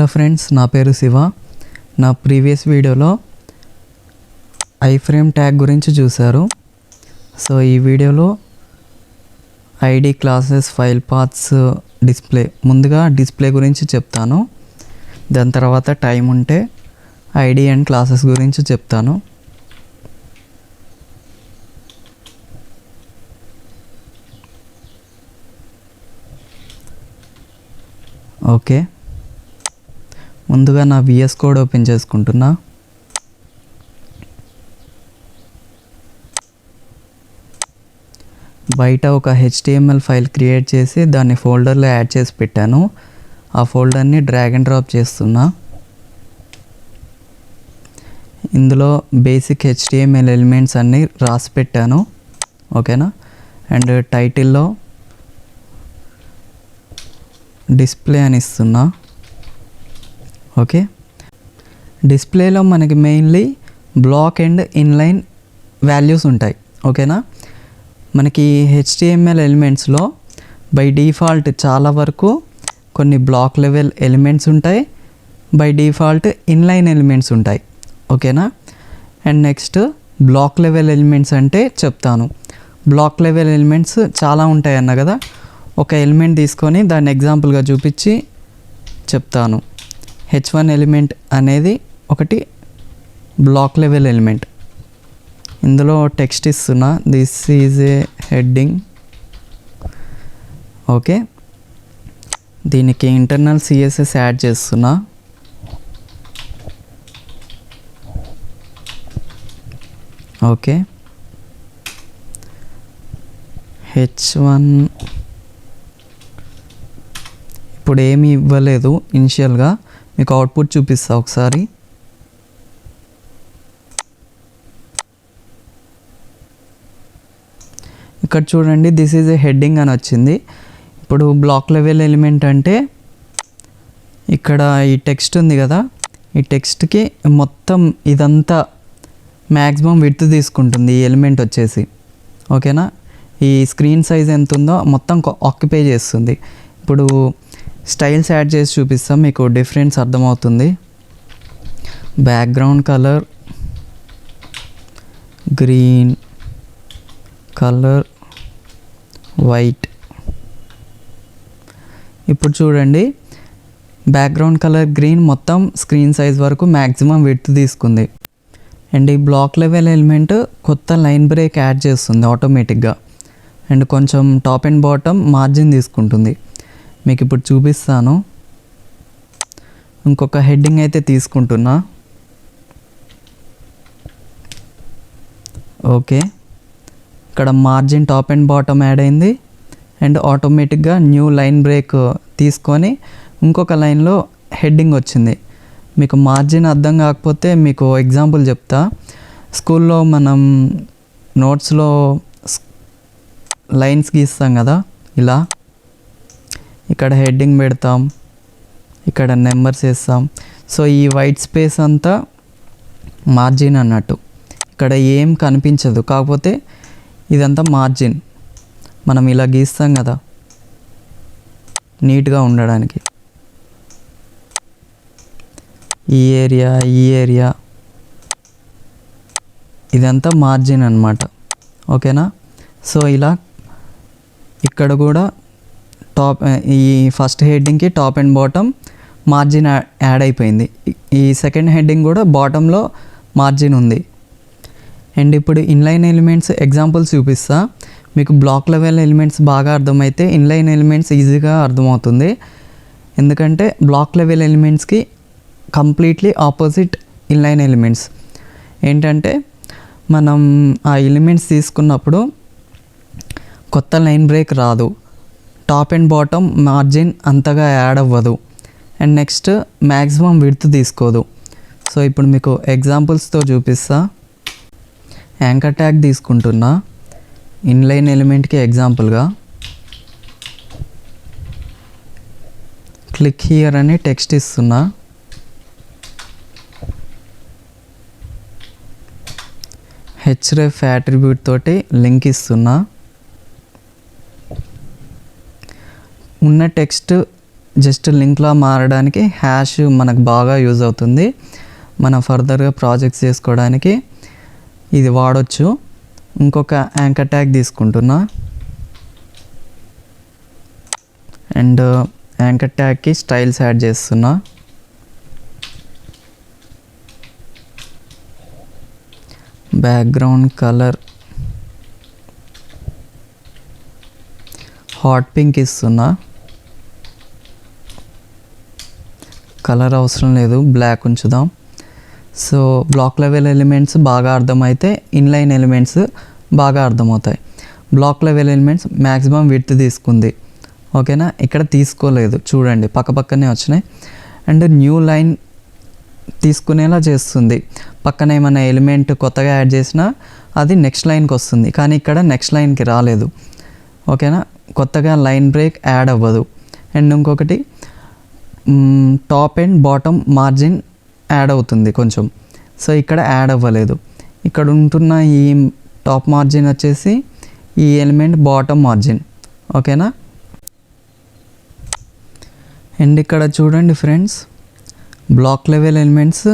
Hello friends, నా పేరు శివ. నా ప్రీవియస్ వీడియోలో ఐఫ్రేమ్ ట్యాగ్ గురించి చూశారు. సో ఈ వీడియోలో ID, classes, file paths, display, ముందుగా డిస్ప్లే గురించి చెప్తాను. దాని తర్వాత టైం ఉంటే ఐడి అండ్ క్లాసెస్ గురించి చెప్తాను. ఓకే, ముందుగా నా Vscode ఓపెన్ చేసుకుంటున్నా. బయట ఒక HTML ఫైల్ క్రియేట్ చేసి దాన్ని ఫోల్డర్లో యాడ్ చేసి పెట్టాను. ఆ ఫోల్డర్ని డ్రాగ్ అండ్ డ్రాప్ చేస్తున్నా. ఇందులో బేసిక్ HTML ఎలిమెంట్స్ అన్నీ రాసి పెట్టాను. ఓకేనా? అండ్ టైటిల్లో డిస్ప్లే అని ఇస్తున్నా. ఓకే, డిస్ప్లేలో మనకి mainly block and inline values ఉంటాయి. ఓకేనా? మనకి HTML ఎలిమెంట్స్లో బై డిఫాల్ట్ చాలా వరకు కొన్ని బ్లాక్ లెవెల్ ఎలిమెంట్స్ ఉంటాయి, బై డిఫాల్ట్ ఇన్లైన్ ఎలిమెంట్స్ ఉంటాయి. ఓకేనా? And next black level elements అంటే చెప్తాను. బ్లాక్ లెవెల్ ఎలిమెంట్స్ చాలా ఉంటాయి అన్న కదా, ఒక ఎలిమెంట్ తీసుకొని దాన్ని ఎగ్జాంపుల్గా చూపించి చెప్తాను. H1 ఎలిమెంట్ అనేది ఒకటి బ్లాక్ లెవెల్ ఎలిమెంట్. ఇందులో టెక్స్ట్ ఇస్తున్నా, this is a heading. Okay, దీనికి ఇంటర్నల్ CSS యాడ్ చేస్తున్నా. ఓకే, H1 ఇప్పుడు ఏమీ ఇవ్వలేదు ఇనిషియల్గా, మీకు అవుట్పుట్ చూపిస్తా ఒకసారి. ఇక్కడ చూడండి, దిస్ ఈజ్ ఏ హెడ్డింగ్ అని వచ్చింది. ఇప్పుడు బ్లాక్ లెవెల్ ఎలిమెంట్ అంటే ఇక్కడ ఈ టెక్స్ట్ ఉంది కదా, ఈ టెక్స్ట్కి మొత్తం ఇదంతా మ్యాక్సిమం విడ్త్ తీసుకుంటుంది ఈ ఎలిమెంట్ వచ్చేసి. ఓకేనా? ఈ స్క్రీన్ సైజ్ ఎంత ఉందో మొత్తం ఆక్యుపై చేస్తుంది. ఇప్పుడు స్టైల్స్ యాడ్ చేసి చూపిస్తాం, మీకు డిఫరెన్స్ అర్థమవుతుంది. Background colour green, colour white. ఇప్పుడు చూడండి, బ్యాక్గ్రౌండ్ కలర్ గ్రీన్ మొత్తం స్క్రీన్ సైజ్ వరకు మ్యాక్సిమం విడ్త్ తీసుకుంది. అండ్ ఈ బ్లాక్ లెవెల్ ఎలిమెంట్ కొత్త లైన్ బ్రేక్ యాడ్ చేస్తుంది ఆటోమేటిక్గా. అండ్ కొంచెం టాప్ అండ్ బాటమ్ మార్జిన్ తీసుకుంటుంది. మీకు ఇప్పుడు చూపిస్తాను. ఇంకొక హెడ్డింగ్ అయితే తీసుకుంటున్నా. ఓకే, ఇక్కడ margin top and bottom add అయింది. అండ్ ఆటోమేటిక్గా న్యూ లైన్ బ్రేక్ తీసుకొని ఇంకొక లైన్లో హెడ్డింగ్ వచ్చింది. మీకు మార్జిన్ అర్థం కాకపోతే మీకు ఎగ్జాంపుల్ చెప్తా. స్కూల్లో మనం నోట్స్లో లైన్స్ గీస్తాం కదా, ఇలా ఇక్కడ హెడ్డింగ్ పెడతాం, ఇక్కడ నెంబర్స్ వేస్తాం. సో ఈ వైట్ స్పేస్ అంతా మార్జిన్ అన్నట్టు. ఇక్కడ ఏం కనిపించదు, కాకపోతే ఇదంతా మార్జిన్. మనం ఇలా గీస్తాం కదా నీట్గా ఉండడానికి. ఈ ఏరియా ఇదంతా మార్జిన్ అన్నమాట. ఓకేనా? సో ఇలా ఇక్కడ కూడా ఈ ఫస్ట్ హెడ్డింగ్కి top and bottom margin add అయిపోయింది. ఈ సెకండ్ హెడ్డింగ్ కూడా బాటంలో మార్జిన్ ఉంది. అండ్ ఇప్పుడు ఇన్లైన్ ఎలిమెంట్స్ ఎగ్జాంపుల్స్ చూపిస్తా. మీకు బ్లాక్ లెవెల్ ఎలిమెంట్స్ బాగా అర్థమైతే ఇన్లైన్ ఎలిమెంట్స్ ఈజీగా అర్థమవుతుంది. ఎందుకంటే బ్లాక్ లెవెల్ ఎలిమెంట్స్కి కంప్లీట్లీ ఆపోజిట్ ఇన్లైన్ ఎలిమెంట్స్. ఏంటంటే మనం ఆ ఎలిమెంట్స్ తీసుకున్నప్పుడు కొత్త లైన్ బ్రేక్ రాదు, టాప్ అండ్ బాటమ్ మార్జిన్ అంతగా యాడ్ అవ్వదు, అండ్ నెక్స్ట్ మ్యాక్సిమం విడ్త్ తీసుకోదు. సో ఇప్పుడు మీకు ఎగ్జాంపుల్స్తో చూపిస్తా. యాంకర్ ట్యాగ్ తీసుకుంటున్నా ఇన్లైన్ ఎలిమెంట్కి ఎగ్జాంపుల్గా. క్లిక్ హియర్ అని టెక్స్ట్ ఇస్తున్నా. href అట్రిబ్యూట్ తోటి లింక్ ఇస్తున్నా. ఉన్న టెక్స్ట్ జస్ట్ లింక్లా మారడానికి హ్యాష్ మనకు బాగా యూజ్ అవుతుంది. మనం ఫర్దర్గా ప్రాజెక్ట్స్ చేసుకోవడానికి ఇది వాడొచ్చు. ఇంకొక యాంకర్ ట్యాగ్ తీసుకుంటున్నా అండ్ యాంకర్ ట్యాగ్కి స్టైల్స్ యాడ్ చేస్తున్నా. బ్యాక్గ్రౌండ్ కలర్ హాట్ పింక్ ఇస్తున్నా. కలర్ అవసరం లేదు, బ్లాక్ ఉంచుదాం. సో బ్లాక్ లెవెల్ ఎలిమెంట్స్ బాగా అర్థమైతే ఇన్లైన్ ఎలిమెంట్స్ బాగా అర్థమవుతాయి. Black level elements maximum width తీసుకుంది, ఓకేనా. ఇక్కడ తీసుకోలేదు, చూడండి పక్కనే వచ్చినాయి. అండ్ న్యూ లైన్ తీసుకునేలా చేస్తుంది. పక్కన ఏమైనా ఎలిమెంట్ కొత్తగా యాడ్ చేసినా అది నెక్స్ట్ లైన్కి వస్తుంది, కానీ ఇక్కడ నెక్స్ట్ లైన్కి రాలేదు, ఓకేనా. కొత్తగా లైన్ బ్రేక్ యాడ్ అవ్వదు. అండ్ ఇంకొకటి top and bottom margin add అవుతుంది కొంచెం, సో ఇక్కడ యాడ్ అవ్వలేదు. ఇక్కడ ఉంటున్న ఈ టాప్ మార్జిన్ వచ్చేసి ఈ ఎలిమెంట్ బాటమ్ మార్జిన్, ఓకేనా. అండ్ ఇక్కడ చూడండి ఫ్రెండ్స్, బ్లాక్ లెవెల్ ఎలిమెంట్స్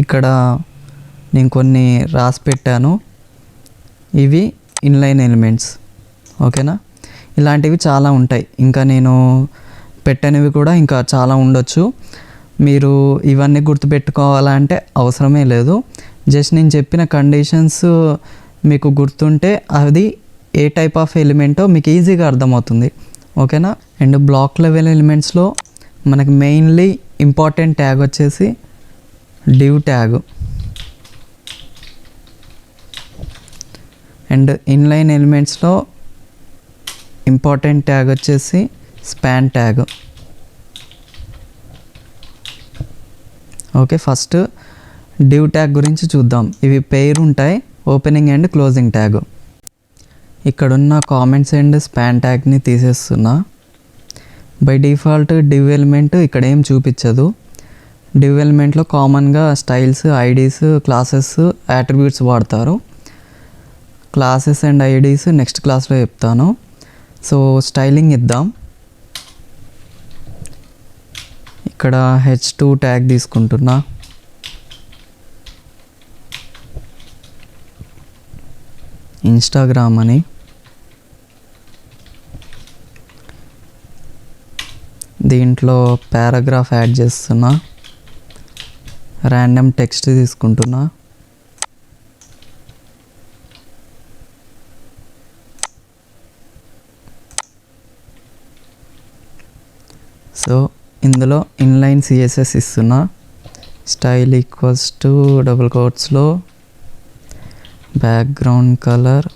ఇక్కడ నేను కొన్ని రాసి పెట్టాను, ఇవి ఇన్లైన్ ఎలిమెంట్స్, ఓకేనా. ఇలాంటివి చాలా ఉంటాయి, ఇంకా నేను పెట్టనివి కూడా ఇంకా చాలా ఉండొచ్చు. మీరు ఇవన్నీ గుర్తుపెట్టుకోవాలంటే అవసరమే లేదు. జస్ట్ నేను చెప్పిన కండిషన్స్ మీకు గుర్తుంటే అది ఏ టైప్ ఆఫ్ ఎలిమెంటో మీకు ఈజీగా అర్థమవుతుంది, ఓకేనా. అండ్ బ్లాక్ లెవెల్ ఎలిమెంట్స్లో మనకి మెయిన్లీ ఇంపార్టెంట్ ట్యాగ్ వచ్చేసి డివ్ ట్యాగ్. అండ్ ఇన్లైన్ ఎలిమెంట్స్లో ఇంపార్టెంట్ ట్యాగ్ వచ్చేసి span tag. Okay, first div tag గురించి చూద్దాం. ఇవి పెయిర్ ఉంటాయి, ఓపెనింగ్ అండ్ క్లోజింగ్ ట్యాగ్. ఇక్కడున్న కామెంట్స్ అండ్ స్పాన్ ట్యాగ్ని తీసేస్తున్నా. బై డిఫాల్ట్ డివ్ ఎలిమెంట్ ఇక్కడ ఏం చూపించదు. డివ్ ఎలిమెంట్లో కామన్గా స్టైల్స్, ఐడీస్, క్లాసెస్, యాట్రిబ్యూట్స్ వాడతారు. క్లాసెస్ అండ్ ఐడీస్ నెక్స్ట్ క్లాస్లో చెప్తాను. సో స్టైలింగ్ ఇద్దాం. ఇక్కడ h2 ట్యాగ్ తీసుకుంటున్నా. ఇన్స్టాగ్రామ్ అని. దీంట్లో పారాగ్రాఫ్ యాడ్ చేస్తున్నా. ర్యాండమ్ టెక్స్ట్ తీసుకుంటున్నా. సో ఇందులో ఇన్లైన్ CSS ఇస్తున్నా. స్టైల్ ఈక్వల్స్ టు డబుల్ కోట్స్లో background colour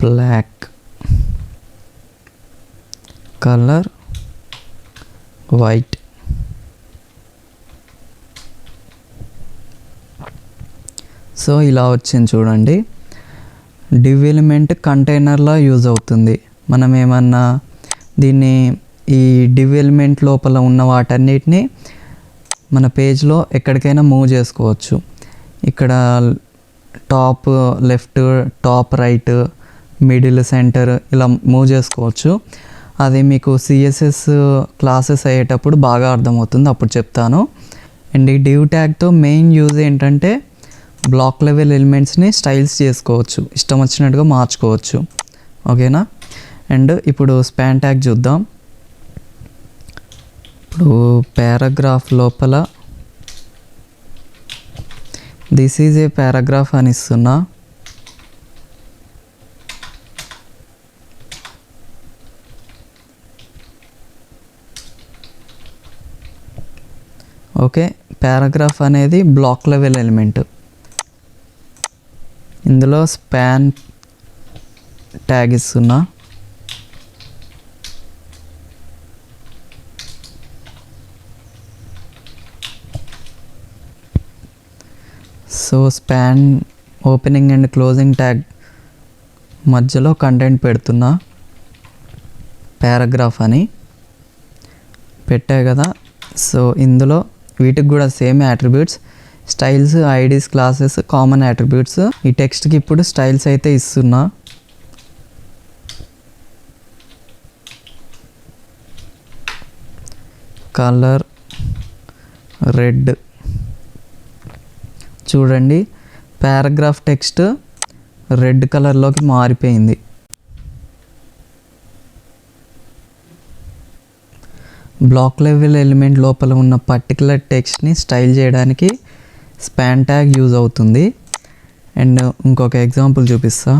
black, colour white. So ఇలా వచ్చింది చూడండి. డివ్ ఎలిమెంట్ కంటైనర్లా యూజ్ అవుతుంది. మనం ఏమన్నా దీన్ని ఈ డివ్ ఎలిమెంట్ లోపల ఉన్న వాటన్నిటిని మన పేజ్లో ఎక్కడికైనా మూవ్ చేసుకోవచ్చు. ఇక్కడ top left, top right, middle, centre ఇలా మూవ్ చేసుకోవచ్చు. అది మీకు CSS క్లాసెస్ అయ్యేటప్పుడు బాగా అర్థమవుతుంది, అప్పుడు చెప్తాను. అండ్ ఈ డివ్ ట్యాగ్తో మెయిన్ యూజ్ ఏంటంటే బ్లాక్ లెవెల్ ఎలిమెంట్స్ని స్టైల్స్ చేసుకోవచ్చు, ఇష్టం వచ్చినట్టుగా మార్చుకోవచ్చు, ఓకేనా. అండ్ ఇప్పుడు స్పాన్ ట్యాగ్ చూద్దాం. ఇప్పుడు పారాగ్రాఫ్ లోపల దిస్ ఈజ్ ఏ పారాగ్రాఫ్ అని ఇస్తున్నా. ఓకే, పారాగ్రాఫ్ అనేది బ్లాక్ లెవెల్ ఎలిమెంట్. ఇందులో స్పాన్ ట్యాగ్ ఇస్తున్నా. So span opening and closing tag మధ్యలో కంటెంట్ పెడుతున్నా. పారాగ్రాఫ్ అని పెట్టా కదా. సో ఇందులో వీటికి కూడా same attributes. Styles, IDs, classes, common attributes. ఈ టెక్స్ట్కి ఇప్పుడు స్టైల్స్ అయితే ఇస్తున్నా. Colour red. చూడండి పారాగ్రాఫ్ టెక్స్ట్ రెడ్ కలర్లోకి మారిపోయింది. బ్లాక్ లెవెల్ ఎలిమెంట్ లోపల ఉన్న పర్టికులర్ టెక్స్ట్ని స్టైల్ చేయడానికి స్పాన్ ట్యాగ్ యూజ్ అవుతుంది. అండ్ ఇంకొక ఎగ్జాంపుల్ చూపిస్తా.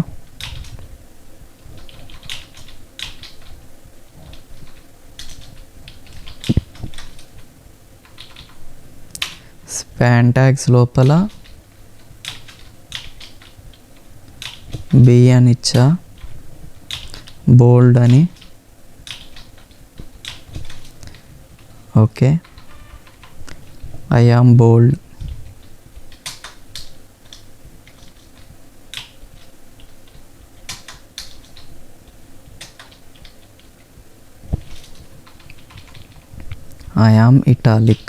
స్పాన్ ట్యాగ్స్ లోపల బి అని ఇచ్చా, బోల్డ్ అని. Okay, I am bold. I am italic.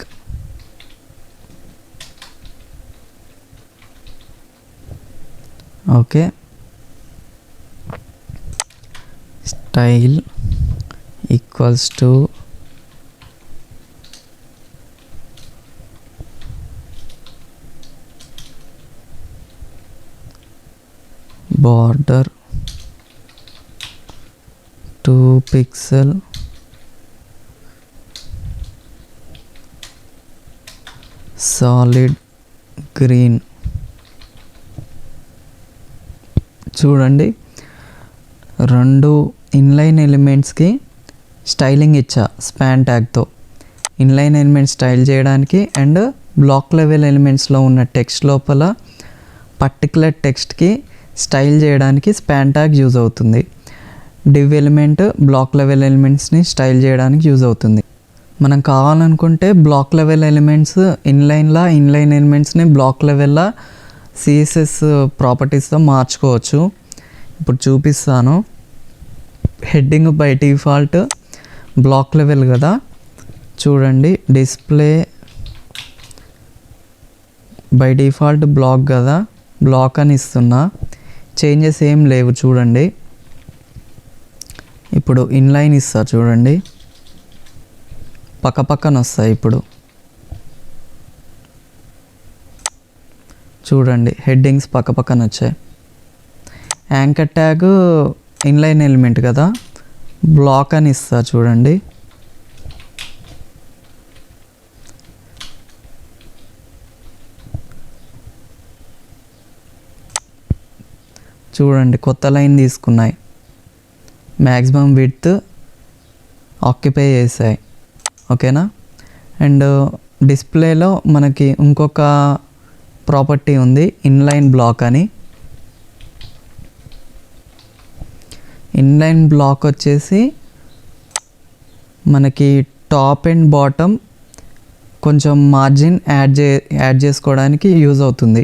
Okay, style equals to border 2 pixel solid green. చూడండి 2 ఇన్లైన్ ఎలిమెంట్స్కి స్టైలింగ్ ఇచ్చా స్పాన్ ట్యాగ్తో. ఇన్లైన్ ఎలిమెంట్ స్టైల్ చేయడానికి అండ్ బ్లాక్ లెవెల్ ఎలిమెంట్స్లో ఉన్న టెక్స్ట్ లోపల పర్టికులర్ టెక్స్ట్కి స్టైల్ చేయడానికి స్పాన్ ట్యాగ్ యూజ్ అవుతుంది. డివ్ ఎలిమెంట్ బ్లాక్ లెవెల్ ఎలిమెంట్స్ని స్టైల్ చేయడానికి యూజ్ అవుతుంది. మనం కావాలనుకుంటే బ్లాక్ లెవెల్ ఎలిమెంట్స్ ఇన్లైన్ ఎలిమెంట్స్ని బ్లాక్ లెవెల్లో సిఎస్ఎస్ ప్రాపర్టీస్తో మార్చుకోవచ్చు. ఇప్పుడు చూపిస్తాను. Heading by default block level కదా, చూడండి డిస్ప్లే బై డిఫాల్ట్ బ్లాక్ కదా, బ్లాక్ అని ఇస్తున్నా. చేంజెస్ ఏం లేవు చూడండి. ఇప్పుడు ఇన్లైన్ ఇస్తా చూడండి, పక్కన వస్తాయి. ఇప్పుడు చూడండి హెడ్డింగ్స్ పక్కన వచ్చాయి. యాంకర్ ట్యాగ్ ఇన్లైన్ ఎలిమెంట్ కదా, బ్లాక్ అని ఇస్తా చూడండి. చూడండి కొత్త లైన్ తీసుకున్నాయి, మ్యాక్సిమం విడ్త్ ఆక్యుపై చేసాయి. ఓకేనా. అండ్ డిస్ప్లేలో మనకి ఇంకొక ప్రాపర్టీ ఉంది ఇన్లైన్ బ్లాక్ అని. ఇన్లైన్ బ్లాక్ వచ్చేసి మనకి టాప్ అండ్ బాటమ్ కొంచెం మార్జిన్ యాడ్ చేసుకోవడానికి యూజ్ అవుతుంది.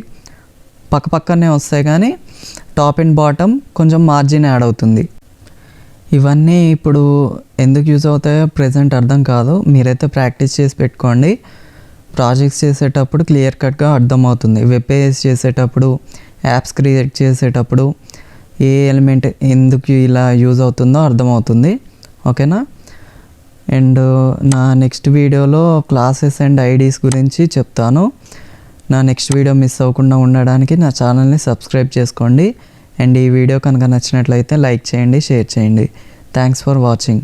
పక్కనే వస్తాయి కానీ టాప్ అండ్ బాటమ్ కొంచెం మార్జిన్ యాడ్ అవుతుంది. ఇవన్నీ ఇప్పుడు ఎందుకు యూజ్ అవుతాయో ప్రెజెంట్ అర్థం కాదు, మీరైతే ప్రాక్టీస్ చేసి పెట్టుకోండి. ప్రాజెక్ట్స్ చేసేటప్పుడు క్లియర్ కట్గా అర్థమవుతుంది. వెబ్ పేజెస్ చేసేటప్పుడు, యాప్స్ క్రియేట్ చేసేటప్పుడు ఏ ఎలిమెంట్ ఎందుకు ఇలా యూజ్ అవుతుందో అర్థమవుతుంది. ఓకేనా. అండ్ నా నెక్స్ట్ వీడియోలో క్లాసెస్ అండ్ ఐడీస్ గురించి చెప్తాను. నా నెక్స్ట్ వీడియో మిస్ అవ్వకుండా ఉండడానికి నా ఛానల్ని సబ్స్క్రైబ్ చేసుకోండి. అండ్ ఈ వీడియో కనుక నచ్చినట్లయితే లైక్ చేయండి, షేర్ చేయండి. Thanks for watching.